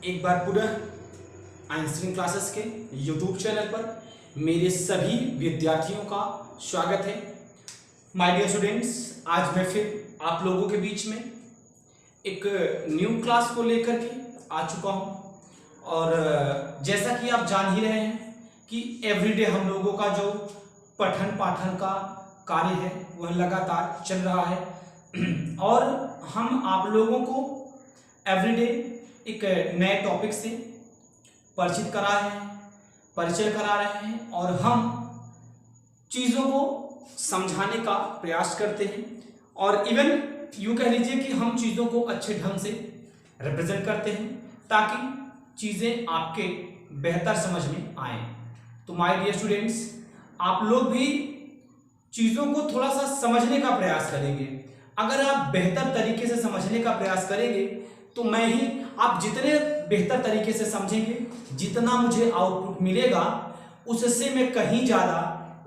एक बार पुनः Einstein classes के यूट्यूब चैनल पर मेरे सभी विद्यार्थियों का स्वागत है। माय डियर स्टूडेंट्स, आज मैं फिर आप लोगों के बीच में एक न्यू क्लास को लेकर के आ चुका हूँ और जैसा कि आप जान ही रहे हैं कि एवरीडे हम लोगों का जो पठन पाठन का कार्य है वह लगातार चल रहा है और हम आप लोगों को एवरीडे एक नए टॉपिक से परिचित करा रहे हैं, परिचय करा रहे हैं और हम चीज़ों को समझाने का प्रयास करते हैं और इवन यूँ कह लीजिए कि हम चीज़ों को अच्छे ढंग से रिप्रेजेंट करते हैं ताकि चीज़ें आपके बेहतर समझ में आए। तो माय डियर स्टूडेंट्स, आप लोग भी चीज़ों को थोड़ा सा समझने का प्रयास करेंगे। अगर आप बेहतर तरीके से समझने का प्रयास करेंगे तो मैं ही आप जितने बेहतर तरीके से समझेंगे, जितना मुझे आउटपुट मिलेगा उससे मैं कहीं ज़्यादा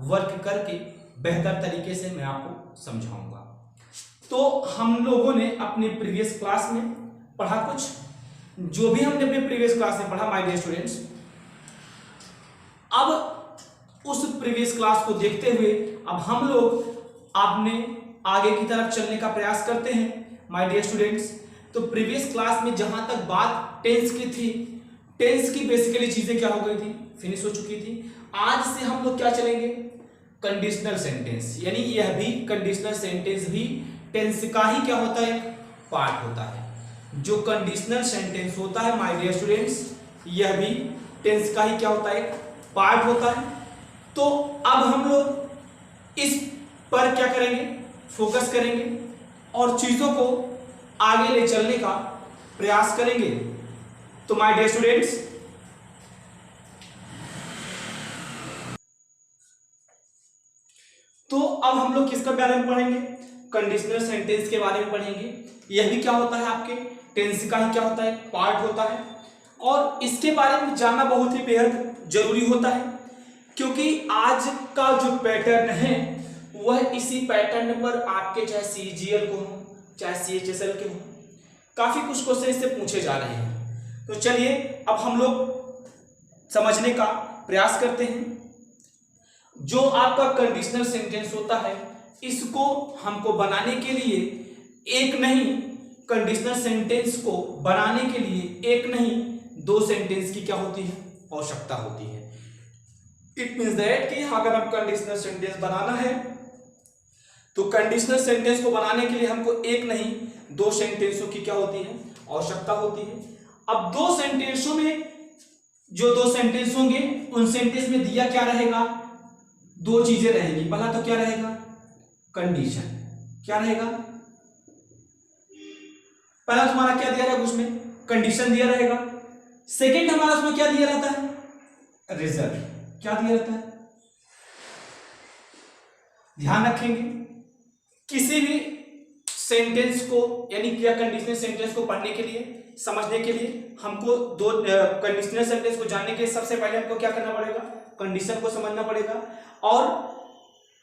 वर्क करके बेहतर तरीके से मैं आपको समझाऊंगा। तो हम लोगों ने अपने प्रीवियस क्लास में पढ़ा कुछ, जो भी हमने अपने प्रीवियस क्लास में पढ़ा माय डियर स्टूडेंट्स, अब उस प्रीवियस क्लास को देखते हुए अब हम लोग आपने आगे की तरफ चलने का प्रयास करते हैं माय डियर स्टूडेंट्स। तो प्रीवियस क्लास में जहां तक बात टेंस की थी, टेंस की बेसिकली चीजें क्या हो गई थी, फिनिश हो चुकी थी। आज से हम लोग क्या चलेंगे, कंडीशनल सेंटेंस, यानी यह भी कंडीशनल सेंटेंस भी टेंस का ही क्या होता है, पार्ट होता है। जो कंडीशनल सेंटेंस होता है माय डियर स्टूडेंट्स, यह भी टेंस का ही क्या होता है, पार्ट होता है। तो अब हम लोग इस पर क्या करेंगे, फोकस करेंगे और चीजों को आगे ले चलने का प्रयास करेंगे। तो माय डियर स्टूडेंट्स, तो अब हम लोग किसके बारे में पढ़ेंगे, कंडीशनल सेंटेंस के बारे में पढ़ेंगे। यह भी क्या होता है, आपके टेंस का ही क्या होता है, पार्ट होता है और इसके बारे में जानना बहुत ही बेहद जरूरी होता है क्योंकि आज का जो पैटर्न है वह इसी पैटर्न पर आपके चाहे सीजीएल को हो चाहे सीएचएसएल के हो, काफी कुछ क्वेश्चन इससे पूछे जा रहे हैं। तो चलिए अब हम लोग समझने का प्रयास करते हैं। जो आपका कंडीशनल सेंटेंस होता है इसको हमको बनाने के लिए एक नहीं, कंडीशनल सेंटेंस को बनाने के लिए एक नहीं दो सेंटेंस की क्या होती है, आवश्यकता होती है। इट मीन्स दैट कि अगर हम कंडीशनल सेंटेंस बनाना है तो कंडीशनल सेंटेंस को बनाने के लिए हमको एक नहीं दो सेंटेंसों की क्या होती है, आवश्यकता होती है। अब दो सेंटेंसों में जो दो सेंटेंस होंगे उन सेंटेंस में दिया क्या रहेगा, दो चीजें रहेंगी। पहला तो क्या रहेगा, कंडीशन, क्या रहेगा, पहला तुम्हारा क्या दिया रहेगा, उसमें कंडीशन दिया रहेगा। सेकंड हमारा उसमें क्या दिया रहता है, रिजल्ट, क्या दिया रहता है। ध्यान रखेंगे किसी भी सेंटेंस को यानी क्या कंडीशनल सेंटेंस को पढ़ने के लिए, समझने के लिए हमको दो कंडीशनल सेंटेंस को जानने के लिए सबसे पहले हमको क्या करना पड़ेगा, कंडीशन को समझना पड़ेगा। और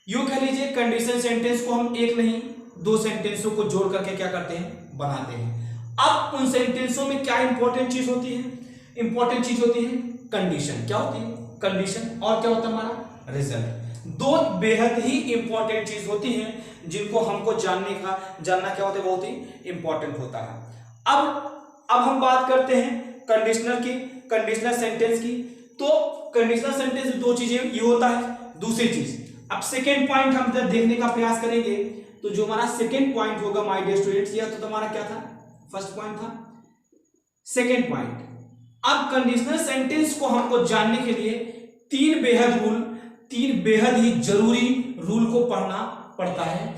यूं कह लीजिए कंडीशनल सेंटेंस को हम एक नहीं दो सेंटेंसों को जोड़ करके क्या करते हैं, बनाते हैं। अब उन सेंटेंसों में क्या इंपॉर्टेंट चीज होती है, इंपॉर्टेंट चीज होती है कंडीशन, क्या होती है, कंडीशन, और क्या होता है हमारा, रिजल्ट। दो बेहद ही इंपॉर्टेंट चीज होती हैं जिनको हमको जानना क्या होता है, बहुत ही इंपॉर्टेंट होता है। अब हम बात करते हैं कंडीशनल की, कंडीशनल सेंटेंस की। तो कंडीशनल सेंटेंस में दो चीजें ये होता है। दूसरी चीज, अब सेकेंड पॉइंट हम जब देखने का प्रयास करेंगे तो जो हमारा सेकेंड पॉइंट होगा माय डियर स्टूडेंट्स, यह तो तुम्हारा क्या था, फर्स्ट पॉइंट था, सेकेंड पॉइंट। अब कंडीशनल सेंटेंस को हमको जानने के लिए तीन बेहद ही जरूरी रूल को पढ़ना पड़ता है।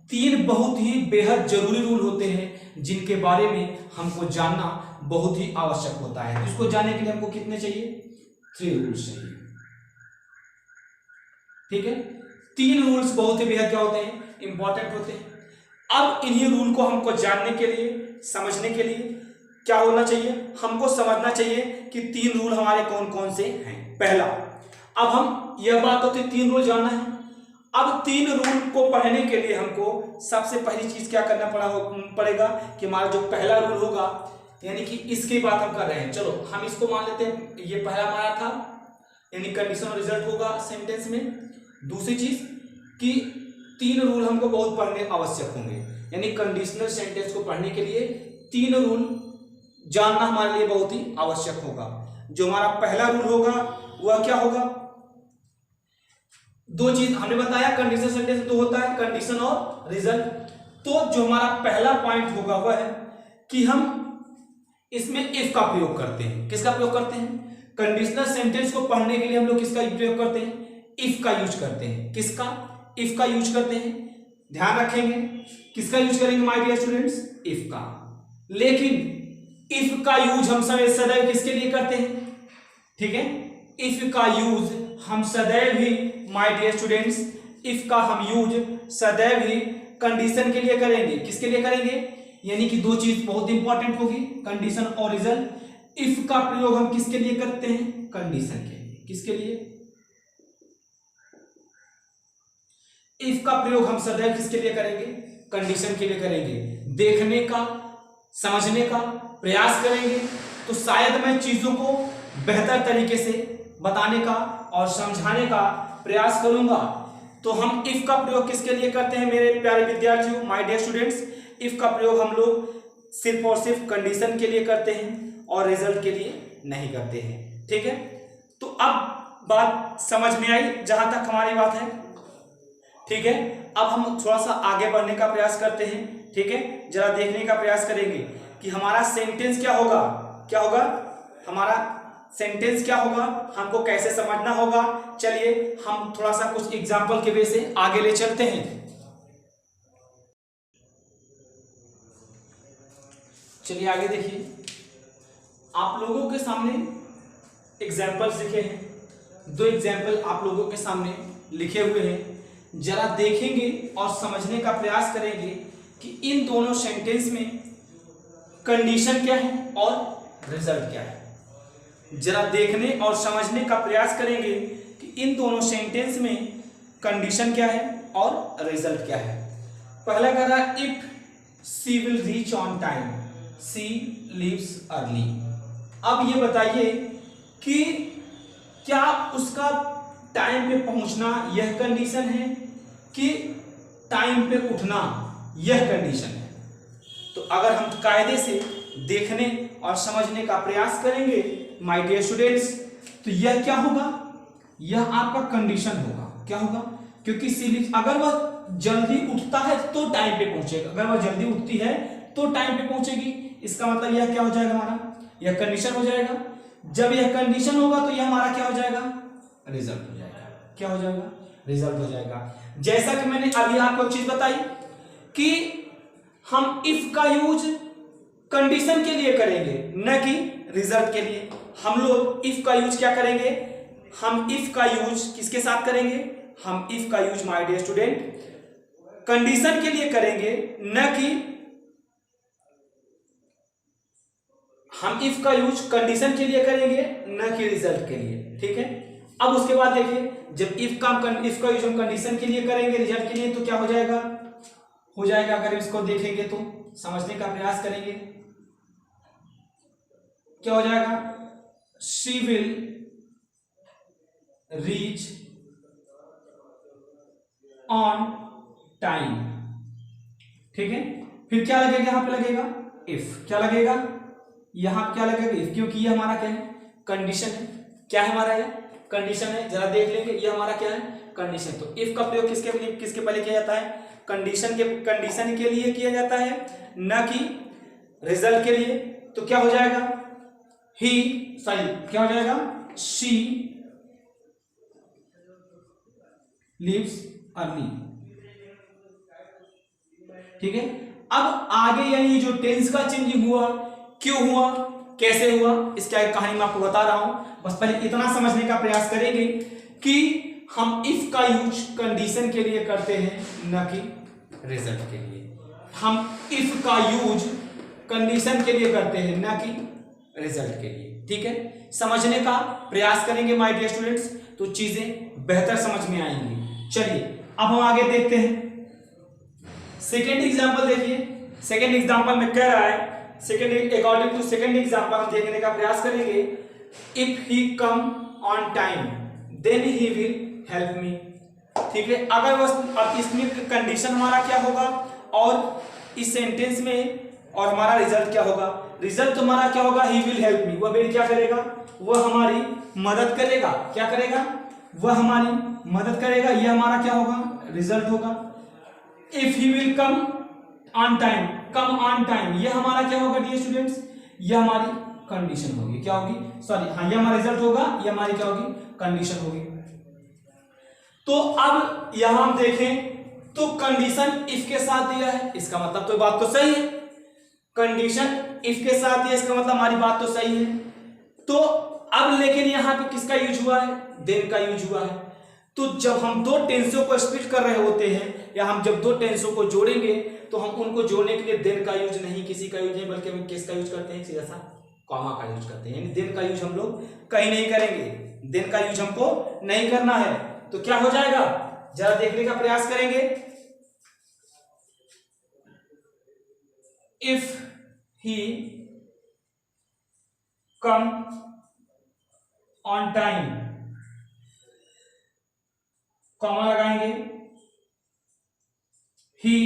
तीन बहुत ही बेहद जरूरी रूल होते हैं जिनके बारे में हमको जानना बहुत ही आवश्यक होता है। इसको जानने के लिए हमको कितने चाहिए, 3 रूल्स चाहिए, ठीक है। 3 रूल्स बहुत ही बेहद क्या होते हैं, इंपॉर्टेंट होते हैं। अब इन्हीं रूल को हमको जानने के लिए, समझने के लिए क्या होना चाहिए, हमको समझना चाहिए कि 3 रूल हमारे कौन कौन से हैं। पहला, अब हम यह बात होती है 3 रूल जानना है। अब 3 रूल को पढ़ने के लिए हमको सबसे पहली चीज क्या करना पड़ेगा कि हमारा जो पहला रूल होगा यानी कि इसकी बात हम कर रहे हैं। चलो हम इसको मान लेते हैं, ये पहला हमारा था, यानी कंडीशन और रिजल्ट होगा सेंटेंस में। दूसरी चीज कि 3 रूल हमको बहुत पढ़ने आवश्यक होंगे, यानी कंडीशनल सेंटेंस को पढ़ने के लिए 3 रूल जानना हमारे लिए बहुत ही आवश्यक होगा। जो हमारा पहला रूल होगा वह क्या होगा? 2 चीज हमने बताया, कंडीशनल सेंटेंस तो होता है कंडीशन और रिजल्ट। तो जो हमारा पहला पॉइंट होगा वह है कि हम इसमें इफ का प्रयोग करते हैं। किसका प्रयोग करते हैं? कंडीशनल सेंटेंस को पढ़ने के लिए हम लोग किसका प्रयोग करते हैं? इफ का यूज करते हैं। किसका? इफ का यूज करते हैं। ध्यान रखेंगे किसका यूज करेंगे माय डियर स्टूडेंट्स? इफ का। लेकिन इफ का यूज हम सदैव किसके लिए करते हैं? ठीक है, इफ का यूज हम सदैव ही माय डियर स्टूडेंट्स, इफ का हम यूज सदैव ही कंडीशन के लिए करेंगे। किसके लिए करेंगे? यानी कि 2 चीज बहुत इंपॉर्टेंट होगी, कंडीशन और रिजल्ट। इफ का प्रयोग हम किसके लिए करते हैं? कंडीशन के लिए। किसके लिए? इफ का प्रयोग हम सदैव किसके लिए करेंगे? कंडीशन के लिए करेंगे। देखने का, समझने का प्रयास करेंगे तो शायद मैं चीजों को बेहतर तरीके से बताने का और समझाने का प्रयास करूंगा। तो हम इफ का प्रयोग किसके लिए करते हैं मेरे प्यारे विद्यार्थियों, माय डियर स्टूडेंट्स? इफ का प्रयोग हम लोग सिर्फ और सिर्फ कंडीशन के लिए करते हैं और रिजल्ट के लिए नहीं करते हैं। ठीक है, तो अब बात समझ में आई जहां तक हमारी बात है। ठीक है, अब हम थोड़ा सा आगे बढ़ने का प्रयास करते हैं। ठीक है, जरा देखने का प्रयास करेंगे कि हमारा सेंटेंस क्या होगा। क्या होगा हमारा सेंटेंस? क्या होगा, हमको कैसे समझना होगा। चलिए हम थोड़ा सा कुछ एग्जाम्पल के वे से आगे ले चलते हैं। चलिए आगे देखिए, आप लोगों के सामने एग्जाम्पल्स लिखे हैं। 2 एग्जाम्पल आप लोगों के सामने लिखे हुए हैं। जरा देखेंगे और समझने का प्रयास करेंगे कि इन दोनों सेंटेंस में कंडीशन क्या है और रिजल्ट क्या है। जरा देखने और समझने का प्रयास करेंगे कि इन दोनों सेंटेंस में कंडीशन क्या है और रिजल्ट क्या है। पहला कह रहा है if she will reach on time, she leaves early. अब ये बताइए कि क्या उसका टाइम पे पहुंचना यह कंडीशन है कि टाइम पे उठना यह कंडीशन है। तो अगर हम कायदे से देखने और समझने का प्रयास करेंगे माय डियर स्टूडेंट्स, तो यह क्या होगा? यह आपका कंडीशन होगा। क्या होगा? क्योंकि सीरीज अगर वह जल्दी उठता है तो टाइम पे पहुंचेगा, अगर वह जल्दी उठती है तो टाइम पे पहुंचेगी। इसका मतलब यह क्या हो जाएगा हमारा? यह कंडीशन हो जाएगा। जब यह कंडीशन होगा तो यह हमारा क्या हो जाएगा? रिजल्ट हो जाएगा। क्या हो जाएगा? रिजल्ट हो जाएगा। जैसा कि मैंने अभी आपको एक चीज बताई कि हम इफ का यूज कंडीशन के लिए करेंगे न कि रिजल्ट के लिए। हम लोग इफ का यूज क्या करेंगे? हम इफ का यूज किसके साथ करेंगे? हम इफ का use my dear student condition के लिए करेंगे, न कि हम इफ का यूज कंडीशन के लिए करेंगे न कि रिजल्ट के लिए। ठीक है, अब उसके बाद देखिए, जब इफ का यूज हम कंडीशन के लिए करेंगे, रिजल्ट के लिए, तो क्या हो जाएगा? हो जाएगा, अगर इसको देखेंगे तो समझने का प्रयास करेंगे, क्या हो जाएगा? She will reach on time. ठीक है, फिर क्या लगेगा? यहां पे लगेगा इफ। क्या लगेगा? यहां क्या लगेगा? इफ, क्योंकि ये हमारा क्या है? कंडीशन है। क्या है हमारा? ये कंडीशन है। जरा देख लेंगे, ये हमारा क्या है? कंडीशन। तो इफ का प्रयोग किसके पहले किया जाता है? कंडीशन के लिए किया जाता है, न कि रिजल्ट के लिए। तो क्या हो जाएगा? क्या हो जाएगा? She leaves early. ठीक है, अब आगे यानी जो टेंस का चेंजिंग हुआ, क्यों हुआ, कैसे हुआ, इसका एक कहानी मैं आपको बता रहा हूं। बस पहले इतना समझने का प्रयास करेंगे कि हम इफ का यूज कंडीशन के लिए करते हैं न कि रिजल्ट के लिए। हम इफ का यूज कंडीशन के लिए करते हैं न कि रिजल्ट के लिए। ठीक है, समझने का प्रयास करेंगे माय डियर स्टूडेंट्स, तो चीजें बेहतर समझ में आएंगी। चलिए अब हम आगे देखते हैं। सेकेंड एग्जांपल देखिए। सेकेंड एग्जांपल में कह रहा है second according to second example हम देखने का प्रयास करेंगे। If he come on time then he will help me. ठीक है, अगर वह, अब इसमें कंडीशन हमारा क्या होगा और इस सेंटेंस में और हमारा रिजल्ट क्या होगा। रिजल्ट हमारा क्या होगा, ही विल हेल्प मी, वह मेरी क्या करेगा, वह हमारी मदद करेगा। क्या करेगा, वह हमारी मदद करेगा। यह हमारा क्या होगा, रिजल्ट होगा। If he will come on time, come on time, यह हमारा क्या होगा डियर स्टूडेंट्स, यह हमारी कंडीशन होगी। क्या होगी, सॉरी हाँ, यह हमारा रिजल्ट होगा, यह हमारी क्या होगी, कंडीशन होगी। तो अब यहां हम देखें तो कंडीशन इफ के साथ दिया है, इसका मतलब तो बात तो सही है। कंडीशन इफ के साथ दिया, इसका मतलब हमारी बात तो सही है। तो अब लेकिन यहां पे किसका यूज हुआ है, देन का यूज हुआ है। तो जब हम दो टेंसों को स्प्लिट कर रहे होते हैं या हम जब दो टेंसों को जोड़ेंगे तो हम उनको जोड़ने के लिए देन का यूज नहीं, किसी का यूज नहीं, बल्कि हम किसका यूज करते हैं, सीधा सा कॉमा का यूज करते हैं। यानी देन का यूज हम लोग कहीं नहीं करेंगे, देन का यूज हमको नहीं करना है। तो क्या हो जाएगा, जरा देखने का प्रयास करेंगे। If he come on time, comma लगाएंगे, ही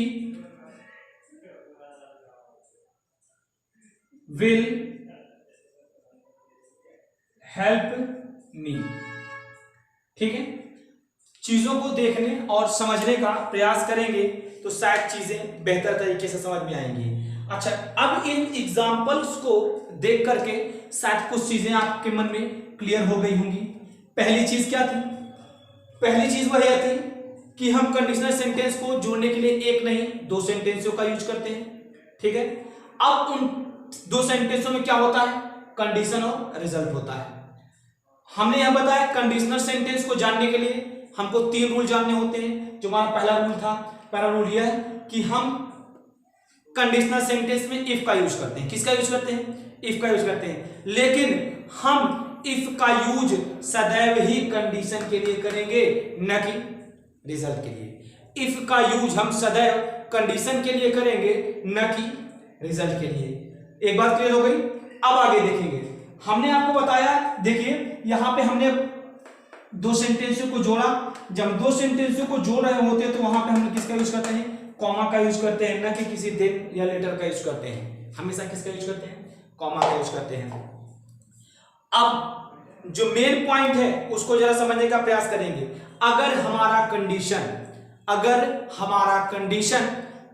विल हेल्प मी। ठीक है, चीजों को देखने और समझने का प्रयास करेंगे तो शायद चीजें बेहतर तरीके से समझ में आएंगी। अच्छा, अब इन एग्जाम्पल्स को देख करके शायद कुछ चीजें आपके मन में क्लियर हो गई होंगी। पहली चीज क्या थी, पहली चीज वह यह थी कि हम कंडीशनल सेंटेंस को जोड़ने के लिए एक नहीं दो सेंटेंसों का यूज करते हैं। ठीक है, अब उन दो सेंटेंसों में क्या होता है, कंडीशन और रिजल्ट होता है। हमने यह बताया कंडीशनल सेंटेंस को जानने के लिए हमको तीन रूल जानने होते हैं। जो हमारा पहला रूल था, पहला रूल यह है कि हम कंडीशनल सेंटेंस में इफ का यूज करते हैं। किसका यूज करते हैं, इफ का यूज करते हैं। लेकिन हम इफ का यूज सदैव ही कंडीशन के लिए करेंगे, न कि रिजल्ट के लिए। इफ का यूज हम सदैव कंडीशन के लिए करेंगे, न कि रिजल्ट के लिए। एक बात क्लियर हो गई। अब आगे देखेंगे। हमने आपको बताया, देखिए यहां पे हमने दो सेंटेंसों को जोड़ा। जब दो सेंटेंसों को जोड़ रहे होते हैं तो वहां पे हम किसका यूज करते हैं, कॉमा का यूज करते हैं, न कि किसी देन या लेटर का यूज करते हैं। हमेशा किसका यूज करते हैं, कॉमा का यूज करते हैं। अब जो मेन पॉइंट है उसको जरा समझने का प्रयास करेंगे। अगर हमारा कंडीशन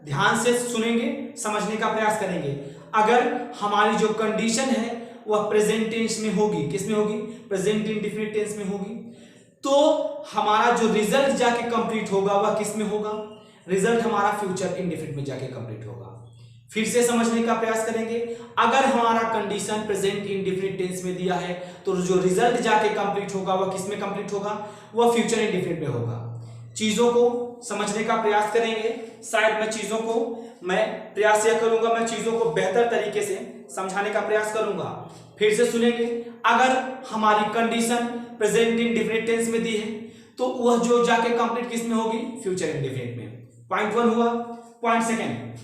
ध्यान से सुनेंगे, समझने का प्रयास करेंगे। अगर हमारी जो कंडीशन है वह प्रेजेंट टेंस में होगी, किस में होगी, प्रेजेंट इंडेफिनिट टेंस में होगी, तो हमारा जो रिजल्ट जाके कंप्लीट होगा वह किस में होगा, रिजल्ट हमारा फ्यूचर इंडेफिनिट में जाके कंप्लीट होगा। फिर से समझने का प्रयास करेंगे। अगर हमारा कंडीशन प्रेजेंट इंडेफिनिट टेंस में दिया है तो जो रिजल्ट जाके कंप्लीट होगा वह किस में कंप्लीट होगा, वह फ्यूचर इंडेफिनिट में होगा। चीजों को समझने का प्रयास करेंगे। शायद मैं चीजों को प्रयास यह करूंगा, मैं चीजों को बेहतर तरीके से समझाने का प्रयास करूंगा। फिर से सुनेंगे। अगर हमारी कंडीशन प्रेजेंट इंडेफिनिट टेंस में दी है तो वह जो जाके कंप्लीट किस में होगी, फ्यूचर इंडेफिनिट में। पॉइंट 1 हुआ। पॉइंट सेकंड,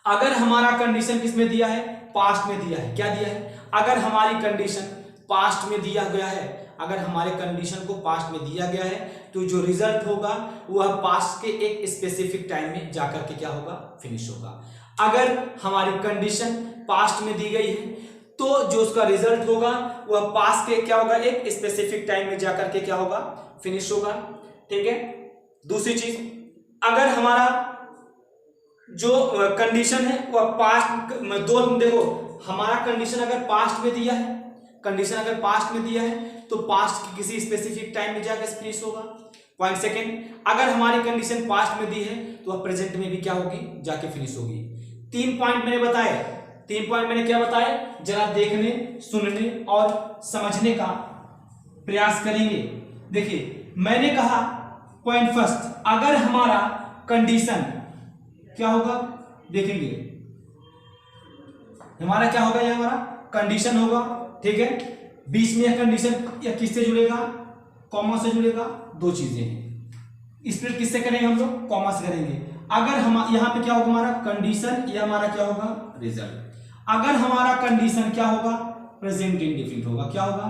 अगर हमारा कंडीशन किस में दिया है, पास्ट में दिया है। क्या दिया है, अगर हमारी कंडीशन पास्ट में दिया गया है, अगर हमारे कंडीशन को पास्ट में दिया गया है तो जो रिजल्ट होगा वह पास्ट के एक स्पेसिफिक टाइम में जाकर के क्या होगा, फिनिश होगा। अगर हमारी कंडीशन पास्ट में दी गई है तो जो उसका रिजल्ट होगा वह पास्ट के क्या होगा, एक स्पेसिफिक टाइम में जाकर के क्या होगा, फिनिश होगा। ठीक है। दूसरी चीज, अगर हमारा जो कंडीशन है वह पास्ट में, दो देखो हमारा कंडीशन अगर पास्ट में दिया है, कंडीशन अगर पास्ट में दिया है तो पास्ट के किसी स्पेसिफिक टाइम में जाकर फिनिश होगा। पॉइंट सेकंड, अगर हमारी कंडीशन पास्ट में दी है तो वह प्रेजेंट में भी क्या होगी, जाके फिनिश होगी। 3 पॉइंट मैंने बताए। 3 पॉइंट मैंने क्या बताए, जरा देखने, सुनने और समझने का प्रयास करेंगे। देखिए मैंने कहा पॉइंट फर्स्ट, अगर हमारा कंडीशन क्या होगा, देखेंगे हमारा क्या होगा, यह हमारा कंडीशन होगा। ठीक है, बीच में यह कंडीशन या किससे जुड़ेगा, कॉमा से जुड़ेगा। दो चीजें हैं, स्प्लिट किससे करेंगे हम लोग, कॉमा से करेंगे। अगर हम यहां पे क्या होगा, हमारा कंडीशन या हमारा क्या होगा, रिजल्ट। अगर हमारा कंडीशन क्या होगा, प्रेजेंट इंडेफिनिट होगा। क्या होगा,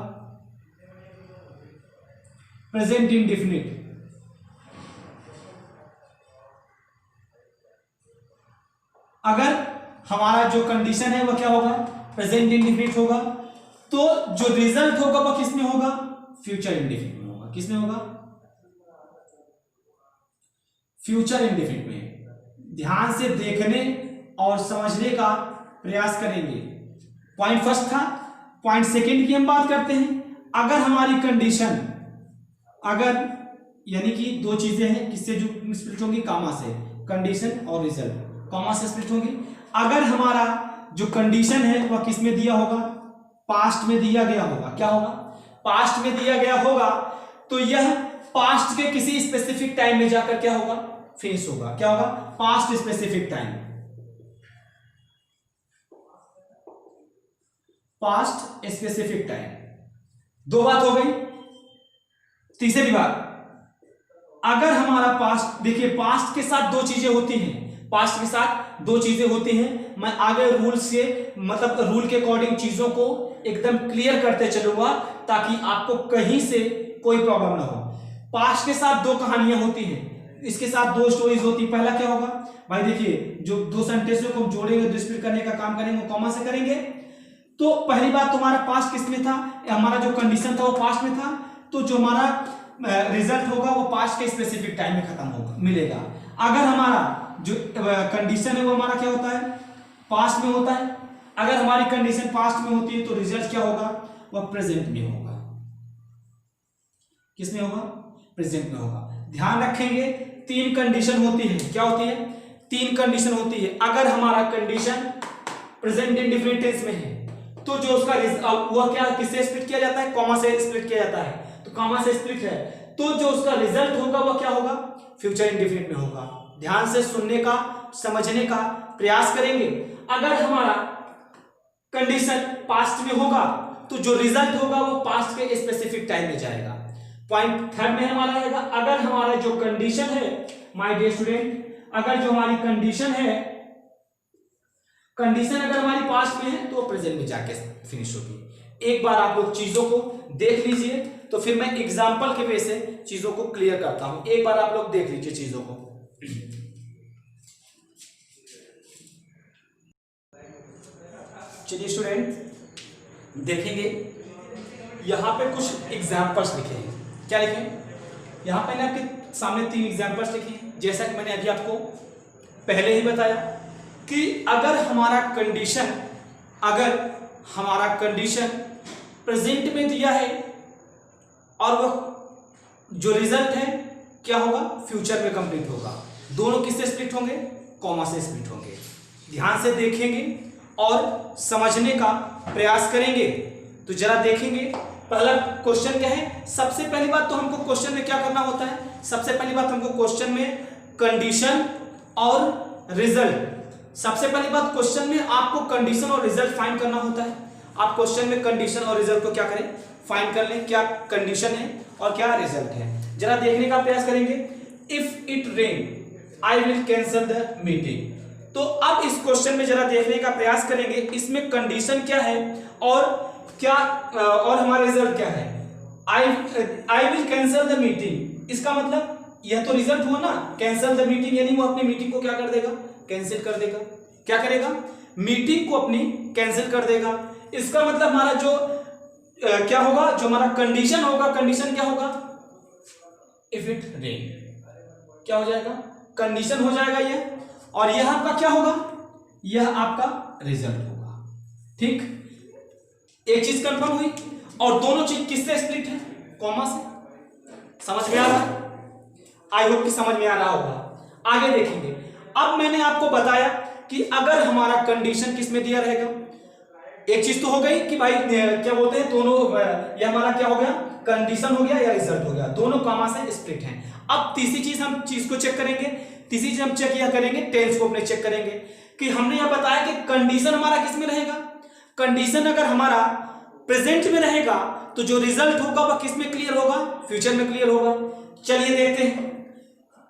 प्रेजेंट इंडेफिनिट। अगर हमारा जो कंडीशन है वह क्या होगा, प्रेजेंट इंडेफिनिट होगा, तो जो रिजल्ट होगा वह किसमें होगा, फ्यूचर इंडेफिनिट में होगा। किसमें होगा, फ्यूचर इंडेफिनिट में। ध्यान से देखने और समझने का प्रयास करेंगे। पॉइंट फर्स्ट था। पॉइंट सेकंड की हम बात करते हैं। अगर हमारी कंडीशन, अगर यानी कि दो चीजें हैं किससे जो स्प्लिट होंगी, कामा से, कंडीशन और रिजल्ट कॉमा से स्प्लिट होंगी। अगर हमारा जो कंडीशन है वह किस में दिया होगा, पास्ट में दिया गया होगा। क्या होगा, पास्ट में दिया गया होगा, तो यह पास्ट के किसी स्पेसिफिक टाइम में जाकर क्या होगा, फिनिश होगा। क्या होगा, past specific time, past specific time. दो बात हो गई। तीसरी बात, अगर हमारा पास्ट, देखिए पास्ट के साथ दो चीजें होती हैं, पास्ट के साथ दो चीजें होती हैं। मैं आगे रूल से, मतलब रूल के अकॉर्डिंग चीजों को एकदम क्लियर करते चलूंगा ताकि आपको कहीं से कोई प्रॉब्लम ना हो। पास्ट के साथ दो कहानियां होती हैं, इसके साथ दो स्टोरीज होती हैं। पहला क्या होगा भाई, देखिए जो दो सेंटेंसों को हम जोड़ेंगे, स्प्लिट करने का काम करेंगे, वो कॉमा से करेंगे। तो पहली बात, तुम्हारा पास्ट किस में था, हमारा जो कंडीशन था वो पास्ट में था, तो जो हमारा रिजल्ट होगा वो पास्ट के स्पेसिफिक टाइम में खत्म होगा, मिलेगा। अगर हमारा जो कंडीशन है वो हमारा क्या होता है, पास्ट में होता है। अगर हमारी कंडीशन पास्ट में होती है तो रिजल्ट क्या होगा, वह प्रेजेंट में होगा। किस में होगा, प्रेजेंट में होगा। ध्यान रखेंगे, तीन कंडीशन होती है। क्या होती है, तीन कंडीशन होती है। अगर हमारा कंडीशन प्रेजेंट इंडेफिनिट टेंस में है तो जो उसका वह क्या, किससे स्प्लिट किया जाता है, कॉमा से स्प्लिट किया जाता है। तो कॉमा से स्प्लिट है, तो जो उसका रिजल्ट होगा वह क्या होगा, फ्यूचर इंडेफिनिट में होगा। ध्यान से सुनने का, समझने का प्रयास करेंगे। अगर हमारा कंडीशन पास्ट में होगा तो जो रिजल्ट होगा वो पास्ट के स्पेसिफिक टाइम में जाएगा। पॉइंट थर्ड में हमारा आएगा, अगर हमारा जो कंडीशन है, माय डियर स्टूडेंट, अगर जो हमारी कंडीशन है, कंडीशन अगर हमारी पास्ट में है तो प्रेजेंट में जाके फिनिश होगी। एक बार आप लोग चीजों को देख लीजिए, तो फिर मैं एग्जांपल के वे से चीजों को क्लियर करता हूं। एक बार आप लोग देख लीजिए चीजों को। चलिए स्टूडेंट देखेंगे, यहां पे कुछ एग्जांपल्स लिखे हैं। क्या लिखे हैं, यहां पे आपके सामने तीन एग्जांपल्स लिखे हैं। जैसा कि मैंने अभी आपको पहले ही बताया कि अगर हमारा कंडीशन, अगर हमारा कंडीशन प्रेजेंट में दिया है और वह जो रिजल्ट है क्या होगा, फ्यूचर में कंप्लीट होगा। दोनों किससे स्प्लिट होंगे, कॉमा से स्प्लिट होंगे। ध्यान से देखेंगे और समझने का प्रयास करेंगे। तो जरा देखेंगे, पहला क्वेश्चन क्या है। सबसे पहली बात तो हमको क्वेश्चन में क्या करना होता है, सबसे पहली बात हमको क्वेश्चन में कंडीशन और रिजल्ट, सबसे पहली बात क्वेश्चन में आपको कंडीशन और रिजल्ट फाइंड करना होता है। आप क्वेश्चन में कंडीशन और रिजल्ट को क्या करें, फाइंड कर लें, क्या कंडीशन है और क्या रिजल्ट है। जरा देखने का प्रयास करेंगे। If it rain I will cancel the meeting. तो अब इस क्वेश्चन में जरा देखने का प्रयास करेंगे, इसमें कंडीशन क्या है और क्या और हमारा रिजल्ट क्या है। I will cancel the meeting, इसका मतलब यह तो रिजल्ट हुआ ना, कैंसल द मीटिंग, यानी वो अपनी मीटिंग को क्या कर देगा, कैंसिल कर देगा। क्या करेगा, मीटिंग को अपनी कैंसिल कर देगा। इसका मतलब हमारा जो क्या होगा, जो हमारा कंडीशन होगा, कंडीशन क्या होगा, इफ इट रेन, क्या हो जाएगा, कंडीशन हो जाएगा ये, और यह आपका क्या होगा, यह आपका रिजल्ट होगा। ठीक, एक चीज कंफर्म हुई। और दोनों चीज किससे स्प्लिट है, कॉमा से। समझ में आ रहा है, आई होप कि समझ में आ रहा होगा। आगे देखेंगे। अब मैंने आपको बताया कि अगर हमारा कंडीशन किस में दिया रहेगा, एक चीज तो हो गई कि भाई क्या बोलते हैं, दोनों ये हमारा क्या हो गया, कंडीशन हो गया या रिजल्ट हो गया, दोनों कॉमा से स्प्लिट हैं। अब तीसरी चीज हम चीज को चेक करेंगे, तीसरी चीज हम चेक यह करेंगे, टेंस को अपने चेक करेंगे कि हमने यह बताया कि कंडीशन हमारा किस में रहेगा, कंडीशन अगर हमारा प्रेजेंट में रहेगा तो जो रिजल्ट होगा वह किस में क्लियर होगा, फ्यूचर में क्लियर होगा। चलिए देखते हैं,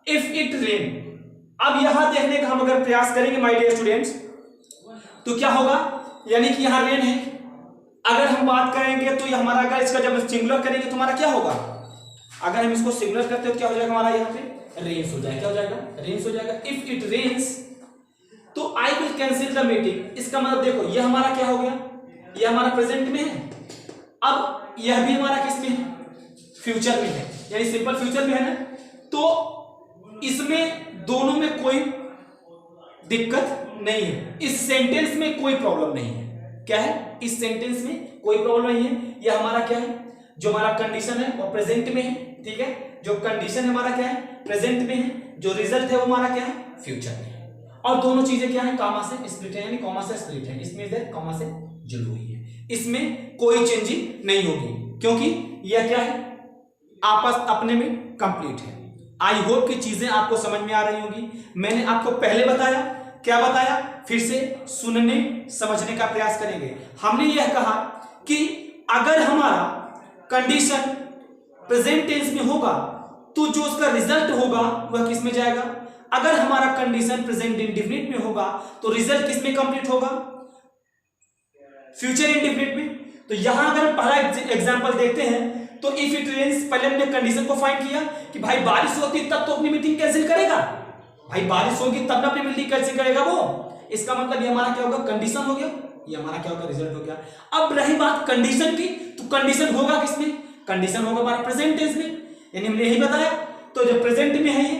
इफ इट रेन। अब यहां देखने का हम अगर प्रयास करेंगे माय डियर स्टूडेंट्स, तो क्या होगा, यानी कि यहाँ रेन है। अगर हम बात करेंगे तो ये हमारा, अगर इसका जब सिंगुलर करेंगे तो हमारा क्या होगा, अगर हम इसको सिंगुलर करते हैं तो क्या हो जाएगा हमारा, यहाँ पे रेन्स हो जाएगा। क्या हो जाएगा, रेन्स हो जाएगा। इफ इट रेन्स तो I will cancel the meeting. इसका मतलब देखो ये हमारा क्या हो गया, ये हमारा प्रेजेंट में है, अब यह भी हमारा किस में है, फ्यूचर में है, यानी सिंपल फ्यूचर में है ना। तो इसमें दोनों में कोई दिक्कत नहीं है, इस सेंटेंस में कोई प्रॉब्लम नहीं है। क्या है, इस सेंटेंस में कोई प्रॉब्लम नहीं है। यह हमारा क्या है, जो हमारा कंडीशन है वो प्रेजेंट में है, ठीक है। जो कंडीशन हमारा क्या है, प्रेजेंट में है, जो रिजल्ट है वो हमारा क्या है, फ्यूचर में है। और दोनों चीजें क्या है, कॉमा से स्प्लिट है, यानी कॉमा से स्प्लिट है, इसमें इधर कॉमा से जुड़ी हुई है, इसमें कोई चेंजिंग नहीं होगी, क्योंकि यह क्या है, आपस अपने में कंप्लीट है। आई होप कि चीजें आपको समझ में आ रही होंगी। मैंने आपको पहले बताया, क्या बताया, फिर से सुनने समझने का प्रयास करेंगे। हमने यह कहा कि अगर हमारा कंडीशन प्रेजेंट टेंस में होगा तो जो उसका रिजल्ट होगा वह किस में जाएगा। अगर हमारा कंडीशन प्रेजेंट इंडेफिनिट में होगा तो रिजल्ट किस में कंप्लीट होगा, फ्यूचर इंडेफिनिट में। तो यहां अगर हम पहला एग्जांपल देखते हैं तो इफ इट रेन्स, पहले हमने कंडीशन को फाइंड किया कि भाई बारिश होती तब तो अपनी मीटिंग कैंसिल करेगा, भाई बारिश होगी तब ना अपनी मीटिंग कैंसिल करेगा वो। इसका मतलब ये हमारा क्या होगा, कंडीशन हो गया, ये हमारा क्या होगा, रिजल्ट हो गया। अब रही बात कंडीशन की, तो कंडीशन होगा किसमें, कंडीशन होगा हमारा प्रेजेंट टेंस में, यानी हमने यही बताया। तो जब प्रेजेंट में है, ये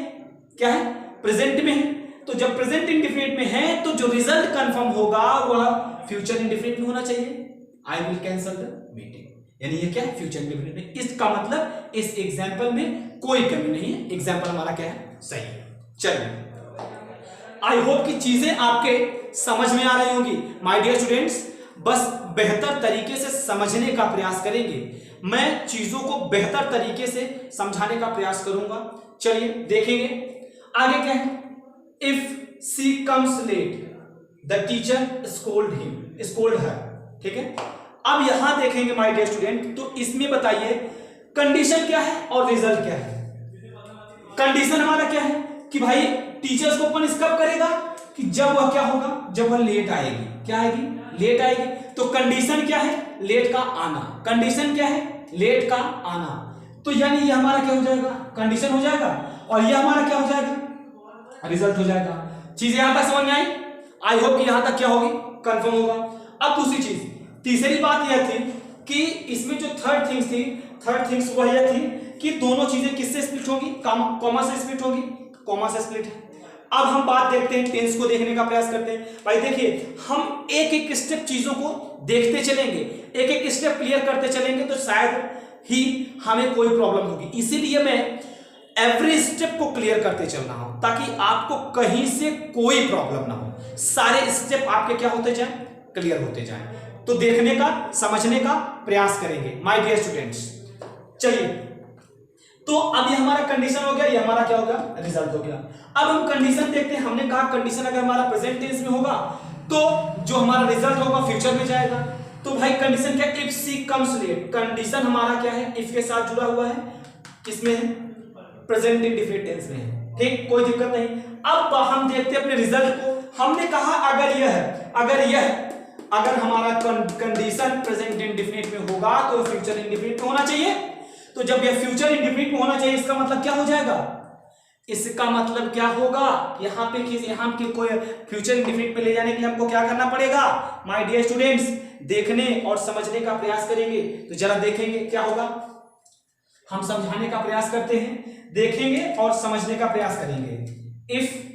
क्या है, प्रेजेंट में है, तो जब प्रेजेंट इंडेफिनिट में है तो जो रिजल्ट कंफर्म होगा वह फ्यूचर इंडेफिनिट में होना चाहिए। I will cancel the meeting, यानी ये क्या है, फ्यूचर इंडेफिनिट में। इसका मतलब इस एग्जांपल में कोई कमी नहीं है, एग्जांपल हमारा क्या है, सही है। चलिए, आई होप कि चीजें आपके समझ में आ रही होंगी माय डियर स्टूडेंट्स। बस बेहतर तरीके से समझने का प्रयास करेंगे, मैं चीजों को बेहतर तरीके से समझाने का प्रयास करूंगा। चलिए देखेंगे आगे क्या है। If she comes late the teacher scold him, scold her, ठीक है। अब यहां देखेंगे माय डियर स्टूडेंट, तो इसमें बताइए कंडीशन क्या है और रिजल्ट क्या है। कंडीशन हमारा क्या है कि भाई टीचर्स को पनिश कब करेगा, कि जब वह क्या होगा, जब वह लेट आएगी। क्या आएगी, लेट आएगी। तो कंडीशन क्या है, लेट का आना। कंडीशन क्या है, लेट का आना। तो यानी ये हमारा क्या हो जाएगा, कंडीशन हो जाएगा, और ये हमारा क्या हो जाएगा, रिजल्ट हो जाएगा। चीज यहां तक समझ में आई। आई होप कि यहां तक क्या होगी, कंफर्म होगा। अब दूसरी चीज, तीसरी बात यह थी कि इसमें जो थर्ड थिंग्स थी, थर्ड थिंग्स वह यह थी कि दोनों चीजें किससे स्प्लिट होगी, कॉमा से स्प्लिट होगी, कॉमा से स्प्लिट है। अब हम बात देखते हैं, टेंस को देखने का प्रयास करते हैं। भाई देखिए, हम एक एक स्टेप चीजों को देखते चलेंगे, एक एक स्टेप क्लियर करते चलेंगे तो शायद ही हमें कोई प्रॉब्लम होगी। इसीलिए मैं एवरी स्टेप को क्लियर करते चल रहा हूं, ताकि आपको कहीं से कोई प्रॉब्लम ना हो, सारे स्टेप आपके क्या होते जाएं, क्लियर होते जाएं। तो देखने का, समझने का प्रयास करेंगे माय डियर स्टूडेंट्स। चलिए, तो अब ये हमारा कंडीशन हो गया, ये हमारा क्या हो गया, रिजल्ट हो गया। अब हम कंडीशन देखते हैं। हमने कहा कंडीशन अगर हमारा प्रेजेंट टेंस में होगा तो जो हमारा रिजल्ट होगा फ्यूचर में जाएगा। तो भाई कंडीशन क्या, if she comes late, condition हमारा क्या है, इफ के साथ जुड़ा हुआ है, किसमें है, प्रेजेंट इंडेफिनिट टेंस में है, ठीक, कोई दिक्कत नहीं। अब हम देखते हैं अपने रिजल्ट को। हमने कहा अगर यह है, अगर हमारा कंडीशन प्रेजेंट इंडेफिनिट में होगा तो फ्यूचर इंडेफिनिट में होना चाहिए। तो जब यह फ्यूचर इंडेफिनिट में होना चाहिए, इसका मतलब क्या हो जाएगा, इसका मतलब क्या होगा, यहाँ पे यहाँ के कोई फ्यूचर इंडेफिनिट पे ले जाने के लिए हमको क्या करना पड़ेगा माय डियर स्टूडेंट्स, देखने और समझने का प्रयास करेंगे। तो जरा देखेंगे क्या होगा, हम समझाने का प्रयास करते हैं, देखेंगे और समझने का प्रयास करेंगे। इफ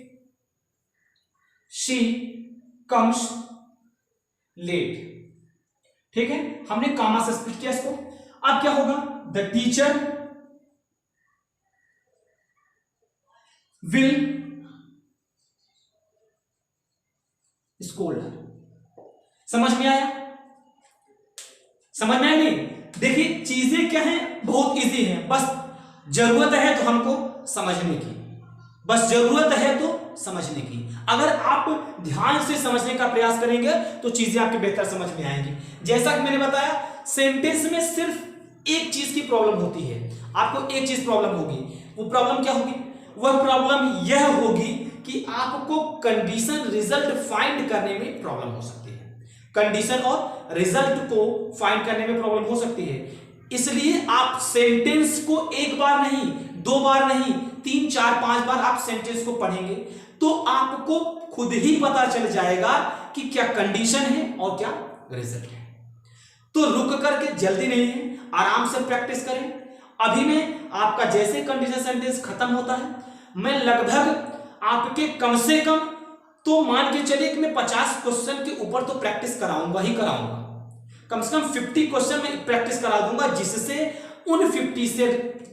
शी कम्स लेट, ठीक है, हमने कॉमा से स्प्लिट किया इसको। अब क्या होगा, द टीचर विल स्कोल्ड। समझ में आया, समझ में आया नहीं। देखिए चीजें क्या हैं, बहुत इजी हैं, बस जरूरत है तो हमको समझने की, बस जरूरत है तो समझने की। अगर आप ध्यान से समझने का प्रयास करेंगे तो चीजें आपके बेहतर समझ में आएंगी। जैसा कि मैंने बताया, सेंटेंस में सिर्फ एक चीज की प्रॉब्लम होती है, आपको एक चीज प्रॉब्लम होगी। वो प्रॉब्लम क्या होगी, वह प्रॉब्लम यह होगी कि आपको कंडीशन रिजल्ट फाइंड करने में प्रॉब्लम हो सकती है। कंडीशन और रिजल्ट को फाइंड करने में प्रॉब्लम हो सकती है। इसलिए आप सेंटेंस को एक बार नहीं, दो बार नहीं, 3 4 5 बार आप सेंटेंस को पढ़ेंगे तो आपको खुद ही पता चल जाएगा कि क्या कंडीशन है और क्या रिजल्ट है। तो रुक करके जल्दी नहीं है, आराम से प्रैक्टिस करें। अभी में आपका जैसे कंडीशन सेंटेंस खत्म होता है, मैं लगभग आपके कम से कम तो मान के चलिए कि मैं 50 क्वेश्चन के ऊपर तो प्रैक्टिस कराऊंगा ही कराऊंगा। कम से कम 50 क्वेश्चन में प्रैक्टिस करा दूंगा, जिससे उन 50 से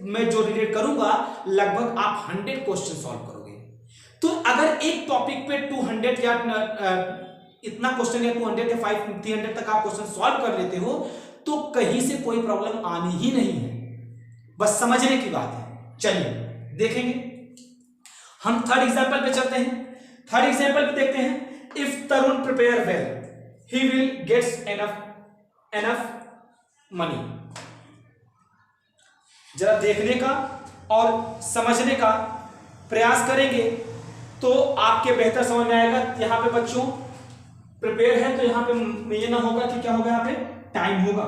मैं जो रिलेट करूंगा लगभग आप 100 क्वेश्चन सॉल्व करोगे। तो अगर एक टॉपिक पे 200 या इतना क्वेश्चन या 200 या 300 तक आप क्वेश्चन सॉल्व कर लेते हो तो कहीं से कोई प्रॉब्लम आनी ही नहीं है, बस समझने की बात है। चलिए देखेंगे, हम थर्ड एग्जांपल पे चलते हैं। थर्ड एग्जांपल पे देखते हैं, if Tarun prepare well he will gets enough money. जरा देखने का और समझने का प्रयास करेंगे तो आपके बेहतर समझ में आएगा। यहां पे बच्चों प्रिपेयर है तो यहां पे ये ना होगा कि क्या होगा, यहां पे टाइम होगा,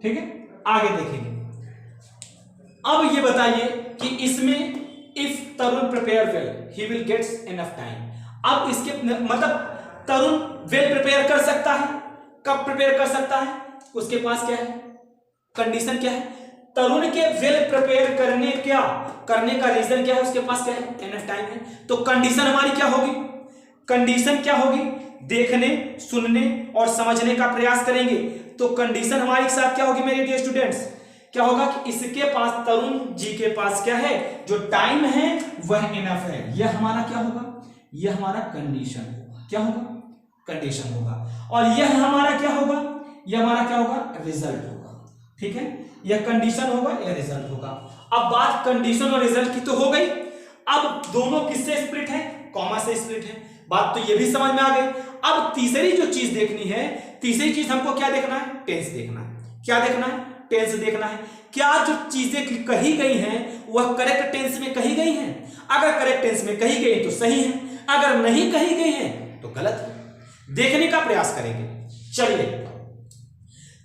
ठीक है। आगे देखेंगे। अब ये बताइए कि इसमें if Tarun prepare well he will gets enough time. अब इसके मतलब तरुण वेल प्रिपेयर कर सकता है, कब प्रिपेयर कर सकता है, उसके पास क्या है, कंडीशन क्या है, तरुण के वेल प्रिपेयर करने का रीजन क्या है, उसके पास क्या है, एनफ टाइम है। तो कंडीशन हमारी क्या होगी, कंडीशन क्या होगी, देखने, सुनने और समझने का प्रयास करेंगे तो कंडीशन हमारे साथ क्या होगी मेरे डियर स्टूडेंट्स, क्या होगा कि इसके पास, तरुण जी के पास क्या है, जो टाइम है वह इनफ है। यह हमारा क्या होगा, यह हमारा कंडीशन होगा, क्या होगा, कंडीशन होगा। और यह हमारा क्या होगा, यह हमारा क्या होगा, रिजल्ट होगा, ठीक है। यह कंडीशन होगा, यह रिजल्ट होगा। अब बात कंडीशन और रिजल्ट की तो हो गई। अब दोनों किससे स्प्लिट है, कॉमा से स्प्लिट है। बात तो यह भी समझ में आ गई। अब तीसरी जो चीज देखनी है, तीसरी चीज हमको क्या देखना है, टेंस देखना है। क्या देखना है, टेंस देखना है। क्या जो चीजें कही गई हैं वह करेक्ट टेंस में कही गई हैं। अगर करेक्ट टेंस में कही गई तो सही है, अगर नहीं कही गई है तो गलत है। देखने का प्रयास करेंगे। चलिए,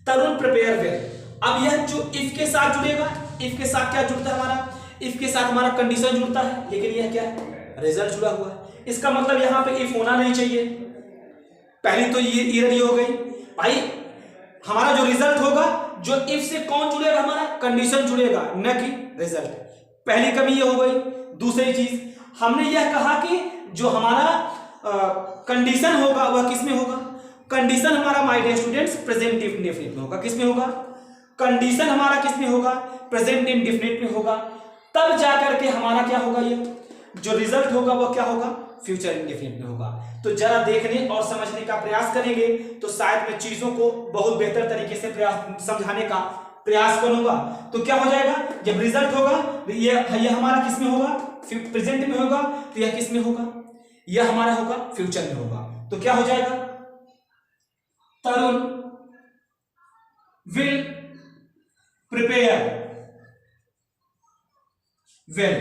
तरुण प्रिपेयर वेल। अब यह जो इफ के साथ जुड़ेगा, इफ के साथ क्या जुड़ता है हमारा, इफ के साथ हमारा कंडीशन जुड़ता है, लेकिन यह क्या है, रिजल्ट जुड़ा हुआ है। इसका मतलब यहां पे इफ होना नहीं चाहिए। पहली तो ये इरर हो गई भाई। हमारा जो रिजल्ट होगा, जो इफ से कौन जुड़ेगा, हमारा कंडीशन जुड़ेगा, न कि रिजल्ट। पहली कमी ये हो गई। दूसरी चीज हमने यह कहा कि जो हमारा कंडीशन होगा वह किस में होगा, कंडीशन हमारा my dear students present indefinite में होगा। किस में होगा, कंडीशन हमारा किस में होगा, प्रेजेंट इंडेफिनिट में होगा। तब जाकर के हमारा क्या होगा, ये जो रिजल्ट होगा वह क्या होगा, फ्यूचर इंडेफिनिट में होगा। तो जरा देखने और समझने का प्रयास करेंगे तो शायद मैं चीजों को बहुत बेहतर तरीके से समझाने का प्रयास करूंगा। तो क्या हो जाएगा, जब रिजल्ट होगा ये हमारा किस में होगा, प्रेजेंट में होगा, तो यह किस में होगा, यह हमारा होगा फ्यूचर में होगा। तो क्या हो जाएगा, तरुण विल प्रिपेयर वेल,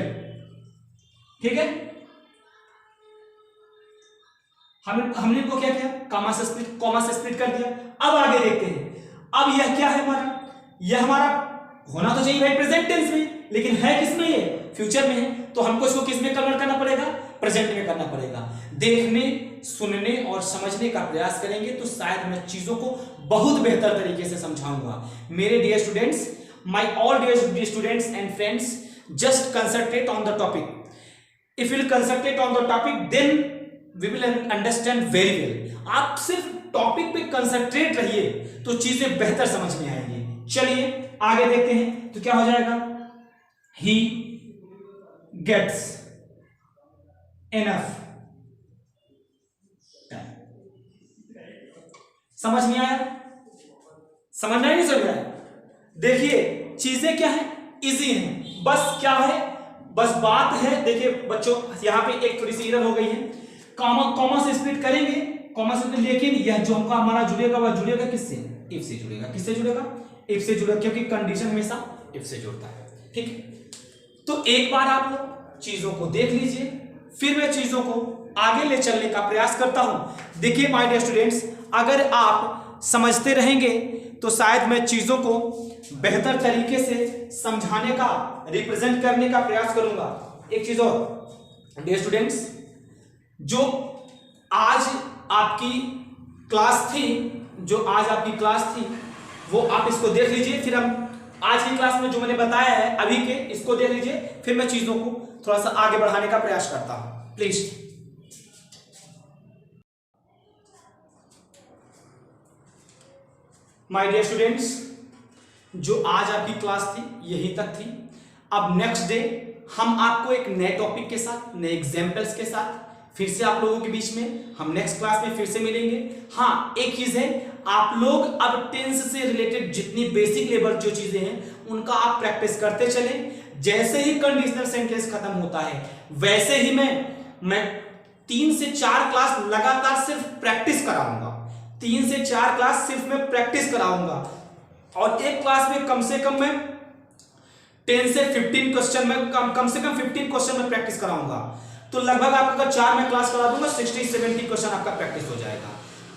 ठीक है। हमने इनको क्या किया, कॉमा से स्प्लिट कर दिया। अब आगे देखते हैं। अब यह क्या है हमारा, यह हमारा होना तो चाहिए भाई प्रेजेंट टेंस में, लेकिन है किस में, ये फ्यूचर में है। तो हमको इसको किस में कन्वर्ट करना पड़ेगा, प्रेजेंट में करना पड़ेगा। देखने, सुनने और समझने का प्रयास करेंगे तो शायद मैं चीजों को बहुत बेहतर तरीके से समझाऊंगा। मेरे dear students, my all dear students and friends, just concentrate on the topic. If you concentrate on the topic then we will understand very well. आप सिर्फ टॉपिक पे कंसंट्रेट रहिए तो चीजें बेहतर समझ में आएंगी। चलिए आगे देखते हैं। तो क्या हो जाएगा, ही गेट्स एनफ टाइम। समझ में आया, समझना ही नहीं समझ रहा है। देखिए चीजें क्या है, इजी हैं। बस क्या है, बस बात है। देखिए बच्चों, यहां पे एक थोड़ी सी एरर हो गई है। कॉमा से स्प्लिट करेंगे, कॉमा से, लेकिन यह जो हमका हमारा जुड़ेगा वह जुड़ेगा किससे, इफ से जुड़ेगा। किससे जुड़ेगा, इफ से जुड़ेगा, क्योंकि कंडीशन हमेशा इफ से जुड़ता है, ठीक है। तो एक बार आप चीजों को देख लीजिए, फिर मैं चीजों को आगे ले चलने का प्रयास करता हूं। देखिए माय डियर स्टूडेंट्स, अगर आप समझते रहेंगे तो शायद मैं चीजों को बेहतर तरीके से समझाने का, रिप्रेजेंट करने का प्रयास करूंगा। एक चीज और डियर स्टूडेंट्स, जो आज आपकी क्लास थी, वो आप इसको देख लीजिए, फिर हम आज की क्लास में जो मैंने बताया है अभी के, इसको देख लीजिए, फिर मैं चीजों को थोड़ा सा आगे बढ़ाने का प्रयास करता हूं, प्लीज। माय डियर स्टूडेंट्स, जो आज आपकी क्लास थी यहीं तक थी। अब नेक्स्ट डे हम आपको एक नए टॉपिक के साथ, नए एग्जाम्पल्स के साथ फिर से आप लोगों के बीच में हम नेक्स्ट क्लास में फिर से मिलेंगे। हाँ, एक चीज है, आप लोग अब टेंस से रिलेटेड जितनी बेसिक लेवल जो चीजें हैं उनका आप प्रैक्टिस करते चलें। जैसे ही कंडीशनल सेंटेंस खत्म होता है वैसे ही मैं 3 से 4 क्लास लगातार सिर्फ प्रैक्टिस कराऊंगा। 3 से 4 क्लास सिर्फ मैं प्रैक्टिस कराऊंगा और एक क्लास में कम से कम मैं 10 से 15 क्वेश्चन में कम से कम 15 क्वेश्चन में प्रैक्टिस कराऊंगा। तो लगभग आपका 4 में क्लास करा दूंगा, 60-70 क्वेश्चन आपका प्रैक्टिस हो जाएगा।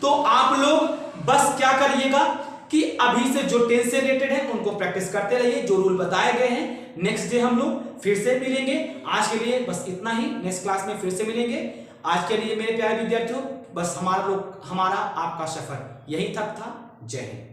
तो आप लोग बस क्या करिएगा कि अभी से जो टेंस से रिलेटेड है उनको प्रैक्टिस करते रहिए, जो रूल बताए गए हैं। नेक्स्ट डे हम लोग फिर से मिलेंगे। आज के लिए बस इतना ही, नेक्स्ट क्लास में फिर से मिलेंगे। आज के लिए मेरे प्यारे विद्यार्थियों, बस हमारा आपका सफर यहीं तक था। जय हिंद।